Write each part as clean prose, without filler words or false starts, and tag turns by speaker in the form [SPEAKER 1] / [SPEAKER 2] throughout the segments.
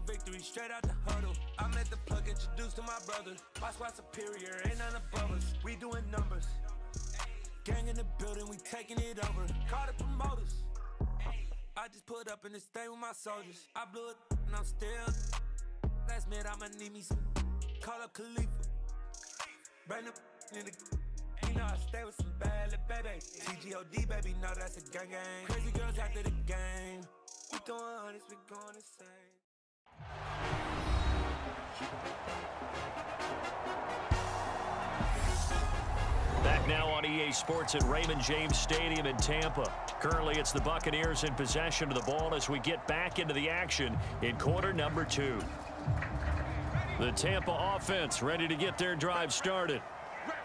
[SPEAKER 1] victory straight out the huddle. I met the plug, introduced to my brother. My squad superior, ain't none above us. We doing numbers. Gang in the building, we taking it over. Call the promoters. I just put up in this thing with my soldiers. I blew it and I'm still. Last minute I'ma need me some. Call up Khalifa. Bring the in the. You know I stay with some bad little baby. TGOD baby, know that's a gang gang. Crazy girls after the game. We throwing hundreds, we going insane.
[SPEAKER 2] Back now on EA Sports at Raymond James Stadium in Tampa. Currently, it's the Buccaneers in possession of the ball as we get back into the action in quarter number 2. The Tampa offense ready to get their drive started.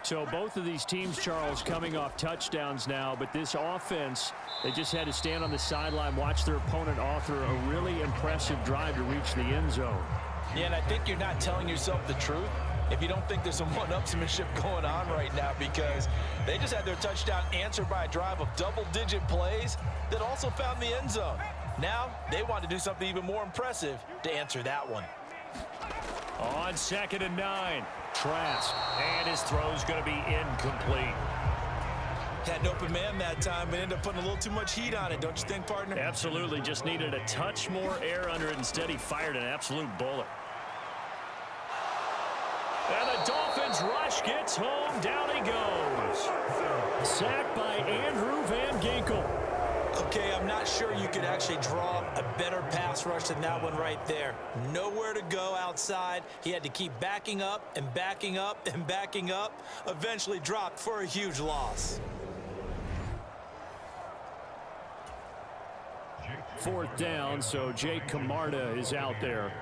[SPEAKER 3] So both of these teams, Charles, coming off touchdowns now, but this offense, they just had to stand on the sideline, watch their opponent author a really impressive drive to reach the end zone.
[SPEAKER 4] Yeah, and I think you're not telling yourself the truth if you don't think there's some one-upsmanship going on right now, because they just had their touchdown answered by a drive of double-digit plays that also found the end zone. Now they want to do something even more impressive to answer that one.
[SPEAKER 2] On 2nd and 9, Trask, and his throw's going to be incomplete.
[SPEAKER 4] Had an open man that time, but ended up putting a little too much heat on it, don't you think, partner?
[SPEAKER 2] Absolutely, just needed a touch more air under it. Instead, he fired an absolute bullet. And the Dolphins rush gets home. Down he goes. Sacked by Andrew Van Ginkel.
[SPEAKER 4] Okay, I'm not sure you could actually draw a better pass rush than that one right there. Nowhere to go outside. He had to keep backing up and backing up and backing up. Eventually dropped for a huge loss.
[SPEAKER 3] 4th down, so Jake Camarda is out there.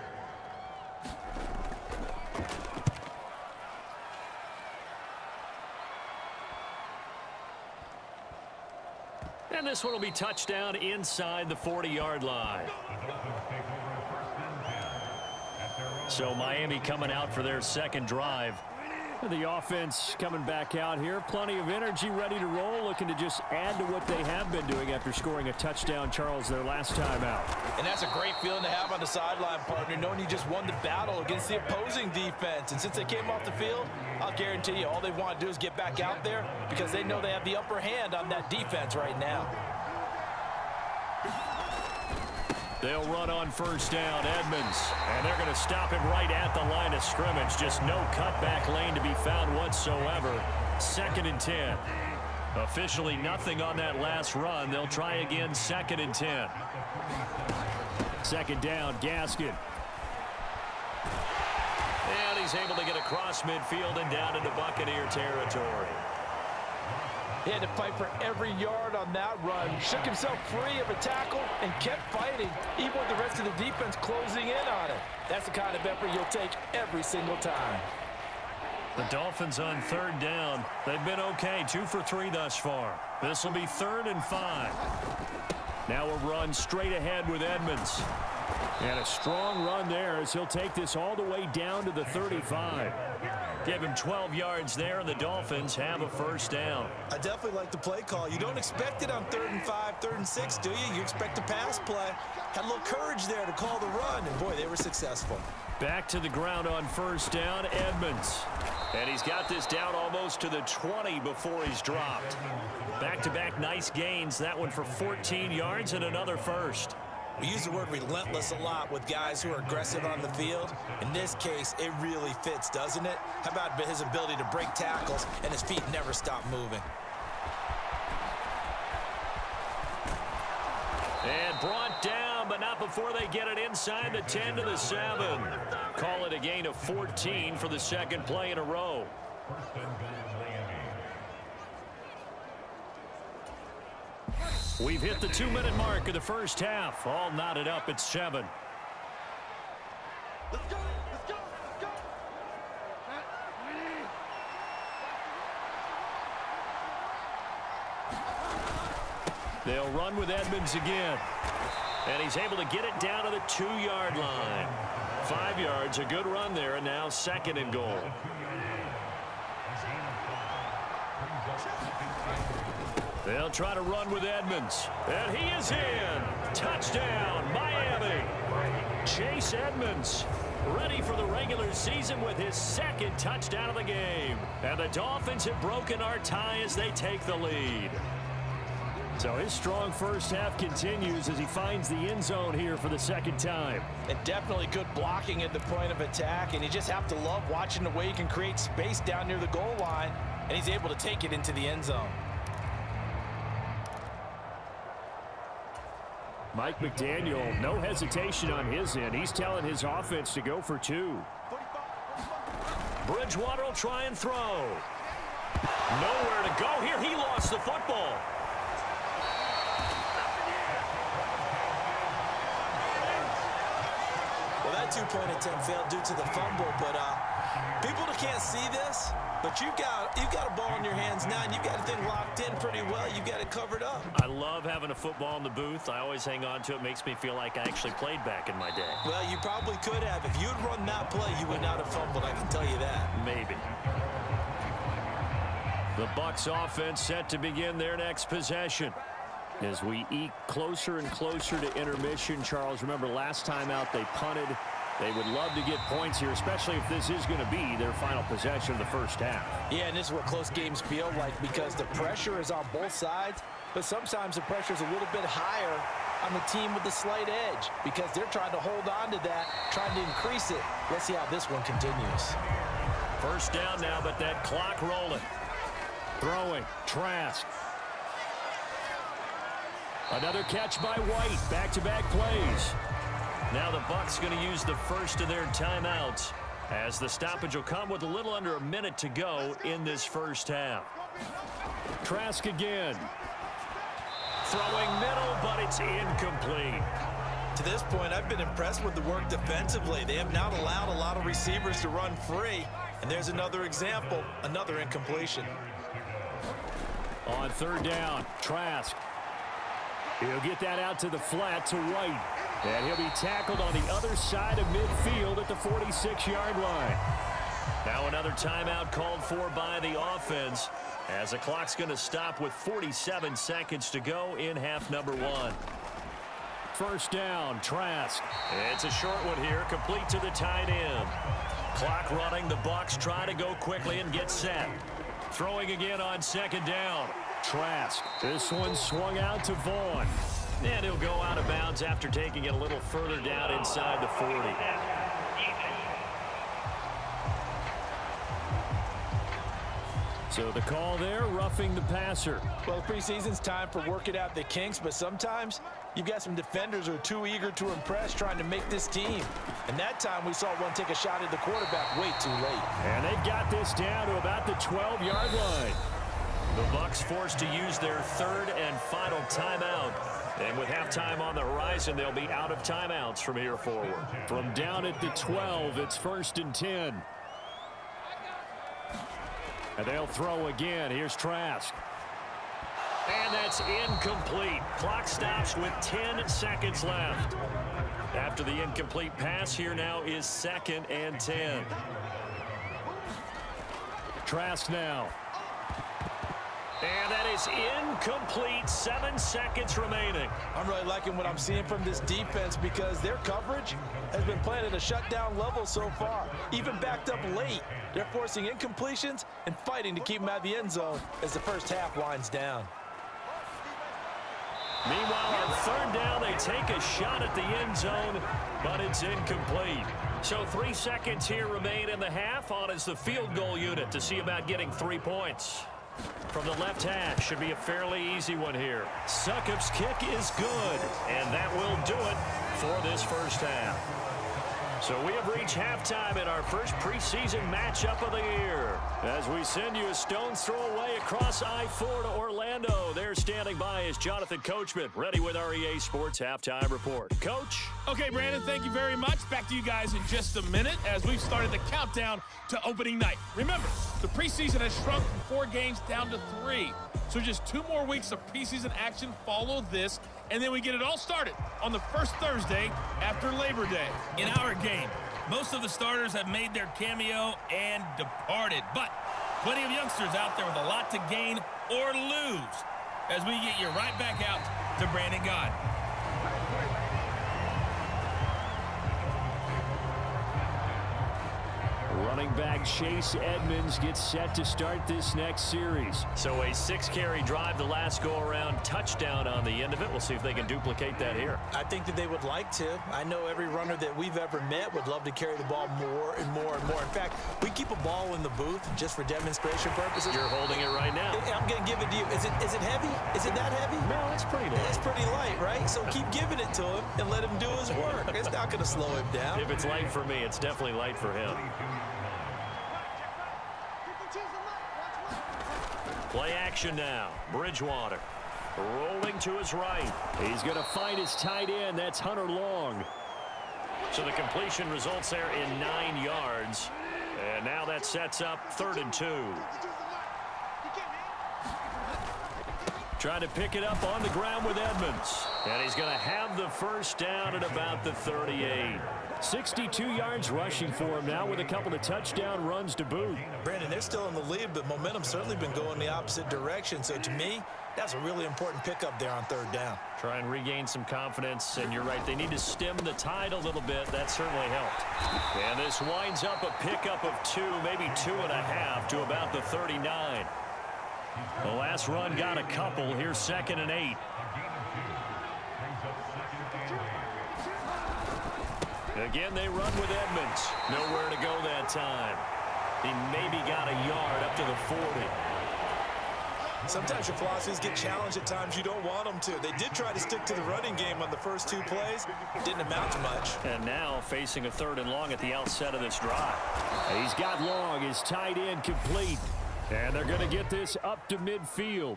[SPEAKER 2] And this one will be touchdown inside the 40-yard line. So Miami coming out for their second drive.
[SPEAKER 3] The offense coming back out here. Plenty of energy, ready to roll, looking to just add to what they have been doing after scoring a touchdown, Charles, their last time out.
[SPEAKER 4] And that's a great feeling to have on the sideline, partner, knowing you just won the battle against the opposing defense. And since they came off the field, I'll guarantee you all they want to do is get back out there because they know they have the upper hand on that defense right now.
[SPEAKER 2] They'll run on 1st down, Edmonds. And they're going to stop him right at the line of scrimmage. Just no cutback lane to be found whatsoever. 2nd and 10. Officially nothing on that last run. They'll try again 2nd and 10.
[SPEAKER 3] 2nd down, Gaskin.
[SPEAKER 2] And he's able to get across midfield and down into Buccaneer territory.
[SPEAKER 4] He had to fight for every yard on that run. Shook himself free of a tackle and kept fighting, even with the rest of the defense closing in on it. That's the kind of effort you'll take every single time.
[SPEAKER 2] The Dolphins on 3rd down. They've been okay, 2 for 3 thus far. This will be 3rd and 5.
[SPEAKER 3] Now a run straight ahead with Edmonds. And a strong run there as he'll take this all the way down to the 35.
[SPEAKER 2] Give him 12 yards there, and the Dolphins have a 1st down.
[SPEAKER 4] I definitely like the play call. You don't expect it on 3rd and 5, 3rd and 6, do you? You expect a pass play. Had a little courage there to call the run, and boy, they were successful.
[SPEAKER 2] Back to the ground on 1st down, Edmonds. And he's got this down almost to the 20 before he's dropped. Back-to-back nice gains. That one for 14 yards and another 1st.
[SPEAKER 4] We use the word relentless a lot with guys who are aggressive on the field. In this case, it really fits, doesn't it? How about his ability to break tackles and his feet never stop moving?
[SPEAKER 2] And brought down, but not before they get it inside the 10 to the 7. Call it a gain of 14 for the 2nd play in a row. We've hit the 2-minute mark of the 1st half. All knotted up at 7.
[SPEAKER 1] Let's go, let's go, let's go.
[SPEAKER 2] They'll run with Edmonds again. And he's able to get it down to the 2-yard line. 5 yards, a good run there, and now 2nd and goal. They'll try to run with Edmonds. And he is in. Touchdown, Miami. Chase Chase Edmonds, ready for the regular season with his second touchdown of the game. And the Dolphins have broken our tie as they take the lead. So his strong first half continues as he finds the end zone here for the second time.
[SPEAKER 4] And definitely good blocking at the point of attack, and you just have to love watching the way he can create space down near the goal line, and he's able to take it into the end zone.
[SPEAKER 3] Mike McDaniel, no hesitation on his end. He's telling his offense to go for 2.
[SPEAKER 2] Bridgewater will try and throw. Nowhere to go here. He lost the football.
[SPEAKER 4] Well, that two-point attempt failed due to the fumble, but people that can't see this, but you've got a ball in your hands now, and you've got the thing locked in pretty well. You've got it covered up.
[SPEAKER 2] I love having a football in the booth. I always hang on to it. Makes me feel like I actually played back in my day.
[SPEAKER 4] Well, you probably could have. If you'd run that play, you would not have fumbled, I can tell you that.
[SPEAKER 2] Maybe. The Bucs offense set to begin their next possession. As we eke closer and closer to intermission, Charles, remember last time out they punted. They would love to get points here, especially if this is going to be their final possession of the first half.
[SPEAKER 4] Yeah, and this is what close games feel like because the pressure is on both sides, but sometimes the pressure is a little bit higher on the team with the slight edge because they're trying to hold on to that, trying to increase it. Let's see how this one continues.
[SPEAKER 2] First down now, but that clock rolling.
[SPEAKER 3] Throwing, Trask. Another catch by White. Back-to-back plays.
[SPEAKER 2] Now the Bucs going to use the first of their timeouts as the stoppage will come with a little under a minute to go in this first half.
[SPEAKER 3] Trask again.
[SPEAKER 2] Throwing middle, but it's incomplete.
[SPEAKER 4] To this point, I've been impressed with the work defensively. They have not allowed a lot of receivers to run free. And there's another example, another incompletion.
[SPEAKER 3] On third down, Trask. He'll get that out to the flat to White. And he'll be tackled on the other side of midfield at the 46-yard line.
[SPEAKER 2] Now another timeout called for by the offense as the clock's going to stop with 47 seconds to go in half number 1.
[SPEAKER 3] First down, Trask.
[SPEAKER 2] It's a short one here, complete to the tight end. Clock running, the Bucs try to go quickly and get set. Throwing again on second down.
[SPEAKER 3] Trask. This one swung out to Vaughn.
[SPEAKER 2] And he'll go out of bounds after taking it a little further down inside the 40.
[SPEAKER 3] So the call there, roughing the passer.
[SPEAKER 4] Well, preseason's time for working out the kinks, but sometimes you've got some defenders who are too eager to impress trying to make this team. And that time we saw one take a shot at the quarterback way too late.
[SPEAKER 3] And they've got this down to about the 12-yard line.
[SPEAKER 2] The Bucs forced to use their third and final timeout. And with halftime on the horizon, they'll be out of timeouts from here forward.
[SPEAKER 3] From down at the 12, it's 1st and 10. And they'll throw again. Here's Trask.
[SPEAKER 2] And that's incomplete. Clock stops with 10 seconds left. After the incomplete pass, here now is 2nd and 10.
[SPEAKER 3] Trask now.
[SPEAKER 2] And that is incomplete. 7 seconds remaining.
[SPEAKER 4] I'm really liking what I'm seeing from this defense because their coverage has been playing at a shutdown level so far. Even backed up late, they're forcing incompletions and fighting to keep them out of the end zone as the first half winds down.
[SPEAKER 2] Meanwhile, on third down, they take a shot at the end zone, but it's incomplete. So 3 seconds here remain in the half. On is the field goal unit to see about getting 3 points. From the left hash, should be a fairly easy one here. Succop's kick is good, and that will do it for this first half. So we have reached halftime in our first preseason matchup of the year. As we send you a stone's throw away across I-4 to Orlando. There standing by is Jonathan Coachman, ready with our EA Sports Halftime Report. Coach?
[SPEAKER 5] Okay, Brandon, thank you very much. Back to you guys in just a minute as we've started the countdown to opening night. Remember, the preseason has shrunk from 4 games down to 3. So just 2 more weeks of preseason action follow this, and then we get it all started on the first Thursday after Labor Day. In our game, most of the starters have made their cameo and departed, but plenty of youngsters out there with a lot to gain or lose as we get you right back out to Brandon God.
[SPEAKER 3] quarterback Chase Edmonds gets set to start this next series.
[SPEAKER 2] So a 6-carry drive the last go-around, touchdown on the end of it. We'll see if they can duplicate that here.
[SPEAKER 4] I think that they would like to. I know every runner that we've ever met would love to carry the ball more and more and more. In fact, we keep a ball in the booth just for demonstration purposes.
[SPEAKER 2] You're holding it right now.
[SPEAKER 4] I'm going to give it to you. Is it heavy? Is it that heavy?
[SPEAKER 2] No, it's pretty light.
[SPEAKER 4] It's pretty light, right? So keep giving it to him and let him do his work. It's not going to slow him down.
[SPEAKER 2] If it's light for me, it's definitely light for him. Play action now. Bridgewater rolling to his right.
[SPEAKER 3] He's going to find his tight end. That's Hunter Long.
[SPEAKER 2] So the completion results there in 9 yards. And now that sets up 3rd and 2. Trying to pick it up on the ground with Edmonds. And he's going to have the first down at about the 38.
[SPEAKER 3] 62 yards rushing for him now with a couple of touchdown runs to boot.
[SPEAKER 4] Brandon, they're still in the lead, but momentum's certainly been going the opposite direction. So to me, that's a really important pickup there on 3rd down.
[SPEAKER 2] Try and regain some confidence, and you're right, they need to stem the tide a little bit. That certainly helped. And this winds up a pickup of 2, maybe 2.5 to about the 39. The last run got a couple. Here's 2nd and 8. Again, they run with Edmonds. Nowhere to go that time. He maybe got a yard up to the 40.
[SPEAKER 4] Sometimes your philosophies get challenged at times you don't want them to. They did try to stick to the running game on the first 2 plays. Didn't amount to much.
[SPEAKER 2] And now facing a 3rd and long at the outset of this drive.
[SPEAKER 3] He's got Long, his tight end complete. And they're going to get this up to midfield.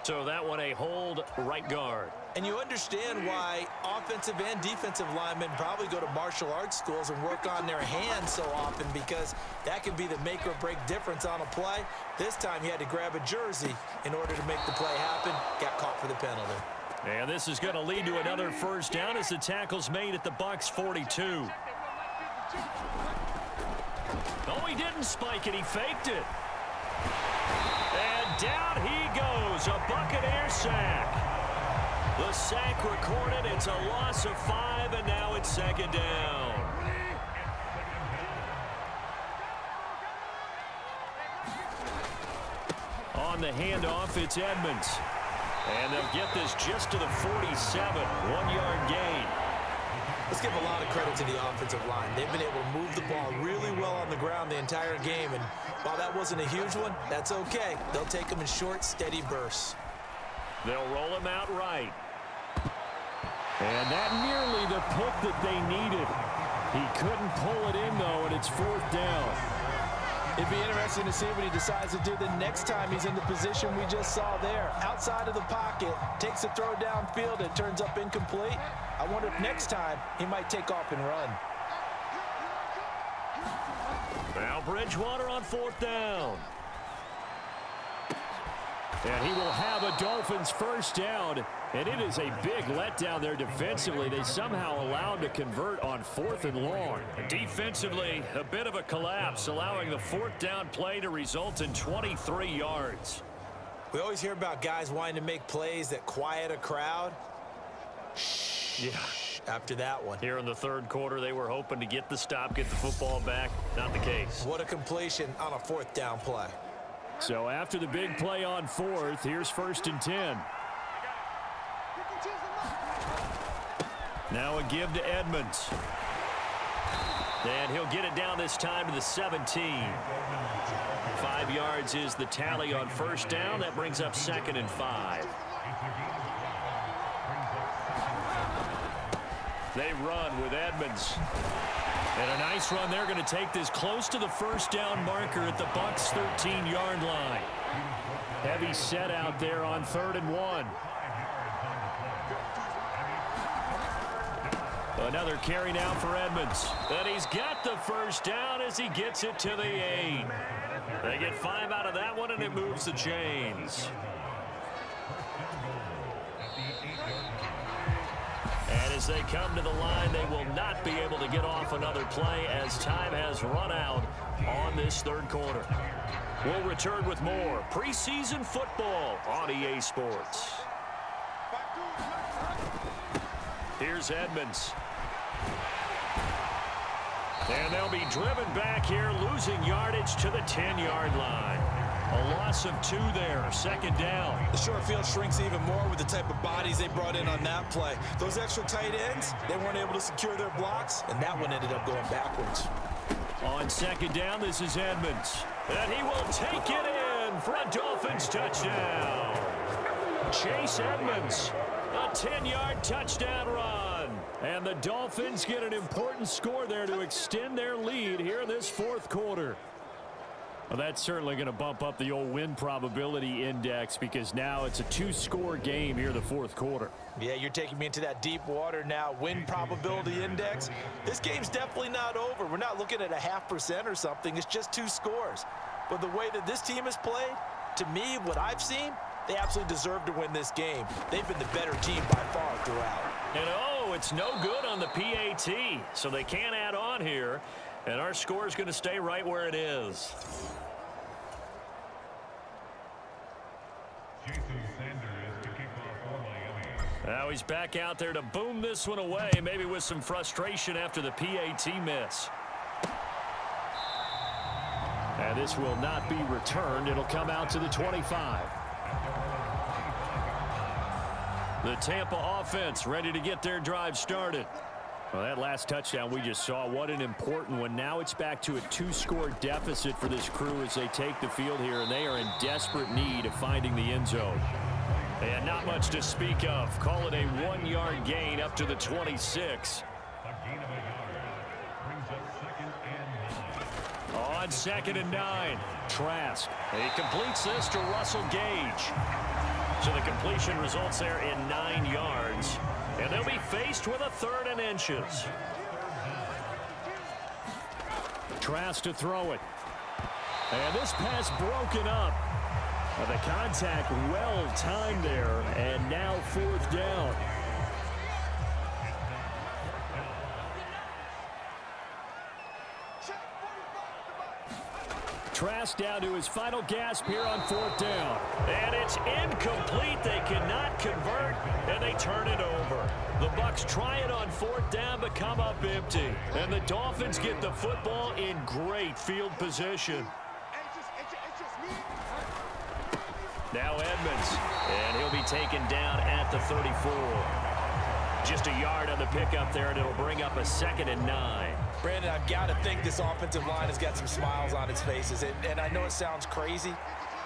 [SPEAKER 2] So that one a hold right guard.
[SPEAKER 4] And you understand why offensive and defensive linemen probably go to martial arts schools and work on their hands so often, because that can be the make or break difference on a play. This time he had to grab a jersey in order to make the play happen. Got caught for the penalty.
[SPEAKER 2] And this is going to lead to another first down as the tackle's made at the Bucs 42. Oh, he didn't spike it. He faked it. And down he goes. A Buccaneer sack. The sack recorded. It's a loss of 5, and now it's 2nd down. On the handoff, it's Edmonds. And they'll get this just to the 47. 1-yard gain.
[SPEAKER 4] Let's give a lot of credit to the offensive line. They've been able to move the ball really well on the ground the entire game. And while that wasn't a huge one, that's okay. They'll take them in short, steady bursts.
[SPEAKER 2] They'll roll him out right.
[SPEAKER 3] And that nearly the pick that they needed. He couldn't pull it in, though, and it's 4th down.
[SPEAKER 4] It'd be interesting to see what he decides to do the next time he's in the position we just saw there. Outside of the pocket, takes a throw downfield, it turns up incomplete. I wonder if next time he might take off and run.
[SPEAKER 2] Now Bridgewater on 4th down.
[SPEAKER 3] And he will have a Dolphins first down. And it is a big letdown there defensively. They somehow allow him to convert on 4th and long.
[SPEAKER 2] Defensively, a bit of a collapse, allowing the 4th down play to result in 23 yards.
[SPEAKER 4] We always hear about guys wanting to make plays that quiet a crowd.
[SPEAKER 2] Yeah.
[SPEAKER 4] After that one.
[SPEAKER 2] Here in the 3rd quarter, they were hoping to get the stop, get the football back. Not the case.
[SPEAKER 4] What a completion on a 4th down play.
[SPEAKER 3] So after the big play on 4th, here's 1st and 10.
[SPEAKER 2] Now a give to Edmonds. And he'll get it down this time to the 17. 5 yards is the tally on 1st down. That brings up 2nd and 5. They run with Edmonds. And a nice run. They're going to take this close to the 1st down marker at the Bucs 13-yard line. Heavy set out there on 3rd and 1. Another carry now for Edmonds. And he's got the first down as he gets it to the 8. They get 5 out of that one, and it moves the chains. And as they come to the line, they will not be able to get off another play as time has run out on this 3rd quarter. We'll return with more preseason football on EA Sports. Here's Edmonds. And they'll be driven back here, losing yardage to the 10-yard line. A loss of 2 there, 2nd down.
[SPEAKER 4] The short field shrinks even more with the type of bodies they brought in on that play. Those extra tight ends, they weren't able to secure their blocks, and that one ended up going backwards.
[SPEAKER 2] On 2nd down, this is Edmonds. And he will take it in for a Dolphins touchdown. Chase Edmonds, a 10-yard touchdown run. And the Dolphins get an important score there to extend their lead here in this 4th quarter. Well, that's certainly going to bump up the old win probability index because now it's a 2-score game here in the 4th quarter.
[SPEAKER 4] Yeah, you're taking me into that deep water now. Win probability index. This game's definitely not over. We're not looking at a 0.5% or something. It's just 2 scores. But the way that this team has played, to me, what I've seen, they absolutely deserve to win this game. They've been the better team by far throughout.
[SPEAKER 2] And oh, it's no good on the PAT, so they can't add on here. And our score is going to stay right where it is. Now he's back out there to boom this one away, maybe with some frustration after the PAT miss. And this will not be returned. It'll come out to the 25. The Tampa offense ready to get their drive started. Well, that last touchdown we just saw, what an important one. Now it's back to a 2-score deficit for this crew as they take the field here, and they are in desperate need of finding the end zone. And not much to speak of. Call it a 1-yard gain up to the 26. On 2nd and 9, Trask. He completes this to Russell Gage. So the completion results there in 9 yards. And they'll be faced with a 3rd and inches. Trask to throw it. And this pass broken up. The contact well timed there, and now 4th down. Trask down to his final gasp here on 4th down. And it's incomplete. They cannot convert, and they turn it over. The Bucs try it on 4th down, but come up empty. And the Dolphins get the football in great field position. Now Edmonds, and he'll be taken down at the 34. Just a yard on the pickup there, and it'll bring up a 2nd and 9.
[SPEAKER 4] Brandon, I've got to think this offensive line has got some smiles on its faces. And I know it sounds crazy,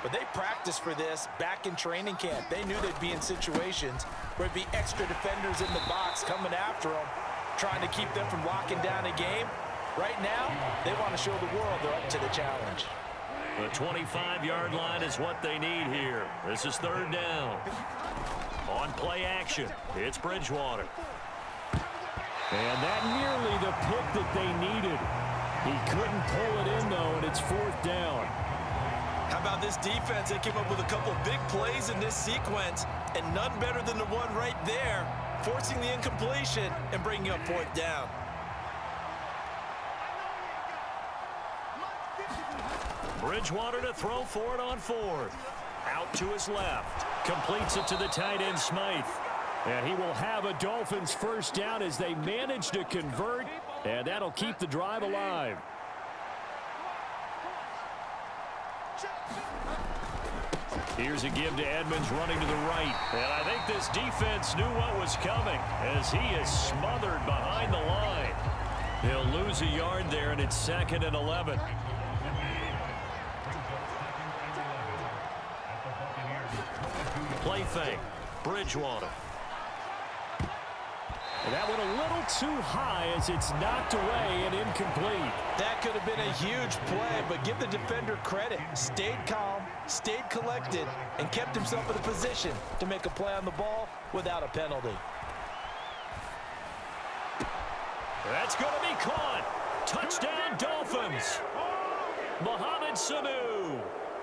[SPEAKER 4] but they practiced for this back in training camp. They knew they'd be in situations where it'd be extra defenders in the box coming after them, trying to keep them from locking down a game. Right now, they want to show the world they're up to the challenge.
[SPEAKER 2] The 25-yard line is what they need here. This is 3rd down. On play action, it's Bridgewater. And that nearly the pick that they needed. He couldn't pull it in, though, and it's 4th down.
[SPEAKER 4] How about this defense? They came up with a couple big plays in this sequence, and none better than the one right there, forcing the incompletion and bringing up 4th down.
[SPEAKER 2] Bridgewater to throw for it on 4th. Out to his left. Completes it to the tight end, Smythe. And he will have a Dolphins 1st down as they manage to convert, and that'll keep the drive alive. Here's a give to Edmonds running to the right. And I think this defense knew what was coming as he is smothered behind the line. He'll lose a yard there, and it's 2nd and 11. Play fake. Bridgewater. And that went a little too high as it's knocked away and incomplete.
[SPEAKER 4] That could have been a huge play, but give the defender credit. Stayed calm, stayed collected, and kept himself in a position to make a play on the ball without a penalty.
[SPEAKER 2] That's going to be caught. Touchdown, Dolphins. Mohamed Sanu.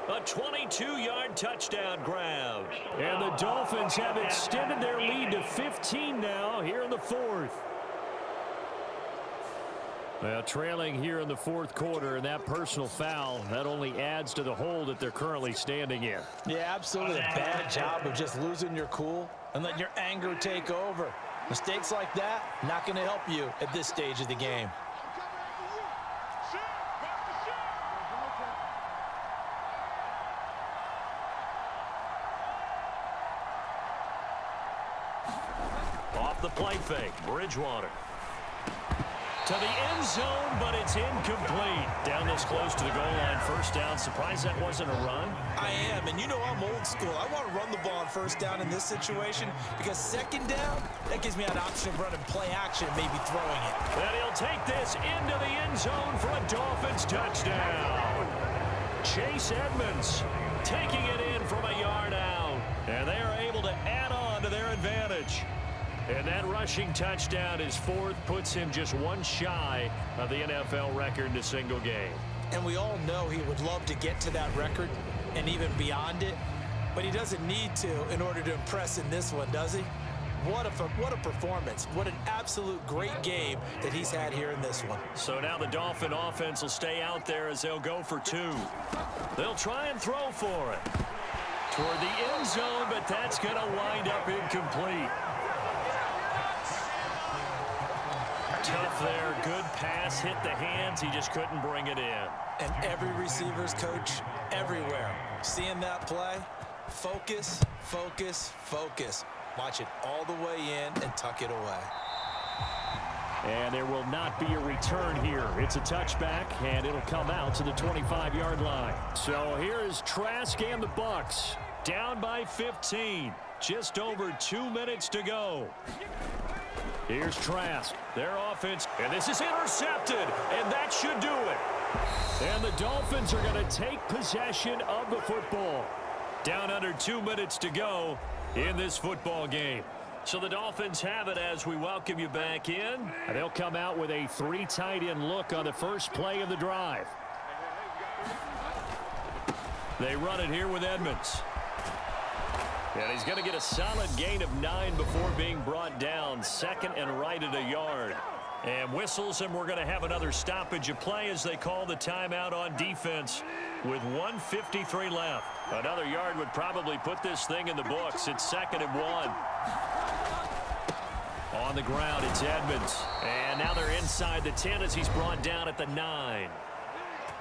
[SPEAKER 2] A 22-yard touchdown grab. And the Dolphins have extended their lead to 15 now here in the 4th. Well, trailing here in the 4th quarter, and that personal foul, that only adds to the hole that they're currently standing in.
[SPEAKER 4] Yeah, absolutely. A bad job of just losing your cool and letting your anger take over. Mistakes like that, not going to help you at this stage of the game.
[SPEAKER 2] Off the play fake, Bridgewater. To the end zone, but it's incomplete. Down this close to the goal line, first down. Surprised that wasn't a run?
[SPEAKER 4] I am, and you know I'm old school. I want to run the ball on first down in this situation because second down, that gives me an option of running play action, maybe throwing it.
[SPEAKER 2] And he'll take this into the end zone for a Dolphins touchdown. Chase Edmonds taking it in from a yard out. And they are able to add on to their advantage. And that rushing touchdown, his fourth, puts him just one shy of the NFL record in a single game.
[SPEAKER 4] And we all know he would love to get to that record and even beyond it, but he doesn't need to in order to impress in this one, does he? What a performance. What an absolute great game that he's had here in this one.
[SPEAKER 2] So now the Dolphin offense will stay out there as they'll go for two. They'll try and throw for it toward the end zone, but that's going to wind up incomplete. Tough there. Good pass. Hit the hands. He just couldn't bring it in.
[SPEAKER 4] And every receiver's coach everywhere. Seeing that play, focus, focus, focus. Watch it all the way in and tuck it away.
[SPEAKER 3] And there will not be a return here. It's a touchback, and it'll come out to the 25-yard line. So here is Trask and the Bucs. Down by 15. Just over 2 minutes to go. Here's Trask, their offense, and this is intercepted, and that should do it. And the Dolphins are going to take possession of the football. Down under 2 minutes to go in this football game. So the Dolphins have it as we welcome you back in. And they'll come out with a 3 tight end look on the first play of the drive. They run it here with Edmonds. And he's going to get a solid gain of 9 before being brought down. Second and right at a yard. And whistles, and we're going to have another stoppage of play as they call the timeout on defense with 1:53 left. Another yard would probably put this thing in the books. It's 2nd and 1. On the ground, it's Edmonds. And now they're inside the 10 as he's brought down at the 9.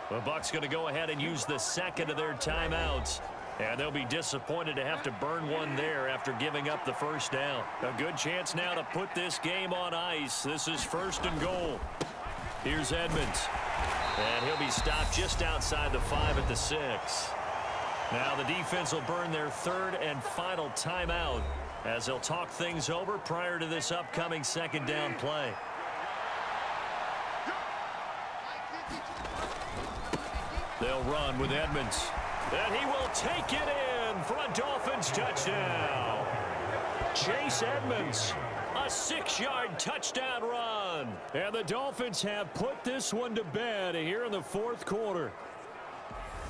[SPEAKER 3] The Bucs going to go ahead and use the second of their timeouts. And they'll be disappointed to have to burn one there after giving up the first down. A good chance now to put this game on ice. This is 1st and goal. Here's Edmonds. And he'll be stopped just outside the 5 at the 6. Now the defense will burn their 3rd and final timeout as they'll talk things over prior to this upcoming 2nd down play. They'll run with Edmonds. And he will take it in for a Dolphins touchdown. Chase Edmonds, a 6-yard touchdown run. And the Dolphins have put this one to bed here in the 4th quarter.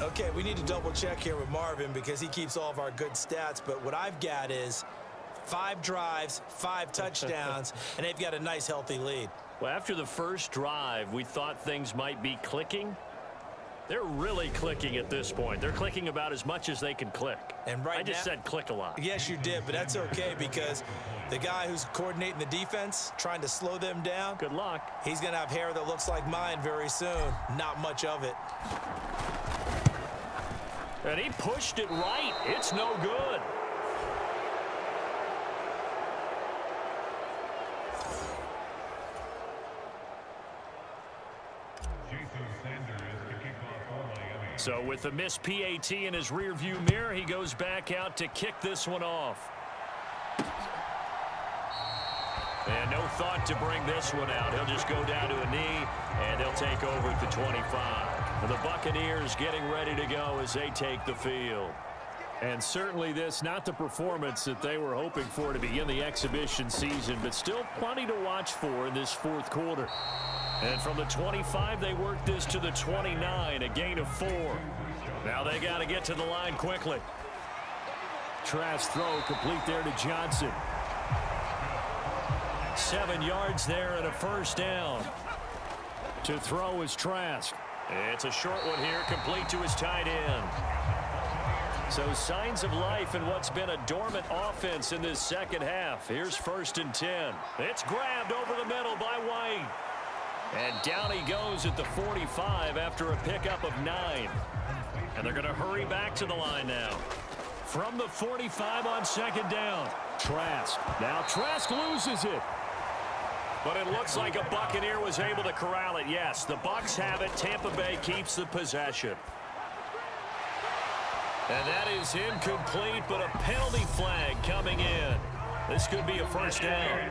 [SPEAKER 4] Okay, we need to double check here with Marvin because he keeps all of our good stats. But what I've got is 5 drives, 5 touchdowns, and they've got a nice, healthy lead.
[SPEAKER 2] Well, after the first drive, we thought things might be clicking. They're really clicking at this point. They're clicking about as much as they can click.
[SPEAKER 4] And right
[SPEAKER 2] I just said click a lot.
[SPEAKER 4] Yes, you did, but that's okay because the guy who's coordinating the defense, trying to slow them down.
[SPEAKER 2] Good luck.
[SPEAKER 4] He's going to have hair that looks like mine very soon. Not much of it.
[SPEAKER 2] And he pushed it right. It's no good. So with the missed PAT in his rearview mirror, he goes back out to kick this one off. And no thought to bring this one out. He'll just go down to a knee, and they'll take over at the 25. And the Buccaneers getting ready to go as they take the field. And certainly this, not the performance that they were hoping for to begin the exhibition season, but still plenty to watch for in this 4th quarter. And from the 25, they work this to the 29, a gain of 4. Now they got to get to the line quickly. Trask throw complete there to Johnson. 7 yards there and a first down. To throw is Trask. It's a short one here, complete to his tight end. So signs of life in what's been a dormant offense in this second half. Here's 1st and 10. It's grabbed over the middle by White. And down he goes at the 45 after a pickup of 9. And they're going to hurry back to the line now. From the 45 on 2nd down. Trask. Now Trask loses it. But it looks like a Buccaneer was able to corral it. Yes, the Bucs have it. Tampa Bay keeps the possession. And that is incomplete, but a penalty flag coming in. This could be a 1st down.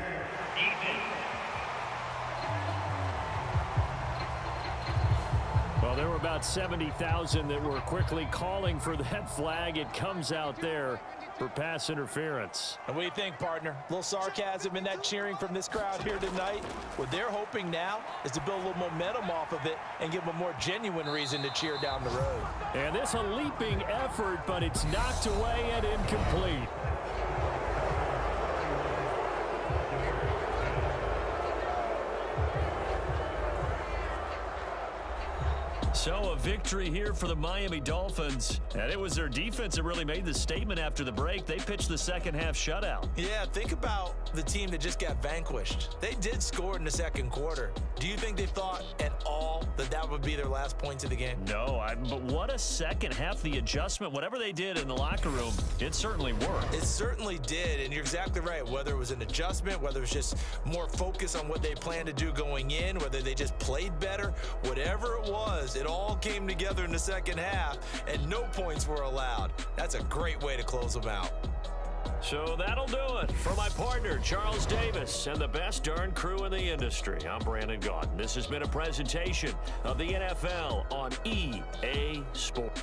[SPEAKER 2] Well, there were about 70,000 that were quickly calling for that flag. It comes out there for pass interference.
[SPEAKER 4] And what do you think, partner? A little sarcasm in that cheering from this crowd here tonight. What they're hoping now is to build a little momentum off of it and give them a more genuine reason to cheer down the road.
[SPEAKER 2] And this a leaping effort, but it's knocked away and incomplete. So a victory here for the Miami Dolphins. And it was their defense that really made the statement after the break. They pitched the second half shutout.
[SPEAKER 4] Yeah, think about the team that just got vanquished. They did score in the second quarter. Do you think they thought at all that that would be their last points of the game?
[SPEAKER 2] No, but what a second half. The adjustment, whatever they did in the locker room, it certainly worked.
[SPEAKER 4] It certainly did, and you're exactly right. Whether it was an adjustment, whether it was just more focus on what they planned to do going in, whether they just played better, whatever it was, it all came together in the second half, and no points were allowed. That's a great way to close them out.
[SPEAKER 2] So that'll do it for my partner, Charles Davis, and the best darn crew in the industry. I'm Brandon Gaudin. This has been a presentation of the NFL on EA Sports.